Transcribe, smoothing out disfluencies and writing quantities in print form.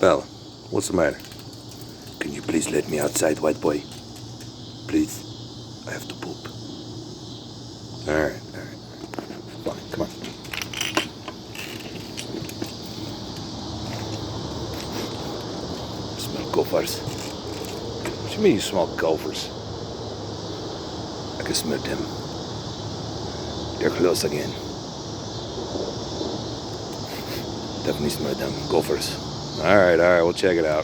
Bella, what's the matter? Can you please let me outside, white boy? Please. I have to poop. All right. Fine, come on. Smell gophers. What do you mean you smell gophers? I can smell them. They're close again. Definitely smell them. Gophers. All right, we'll check it out.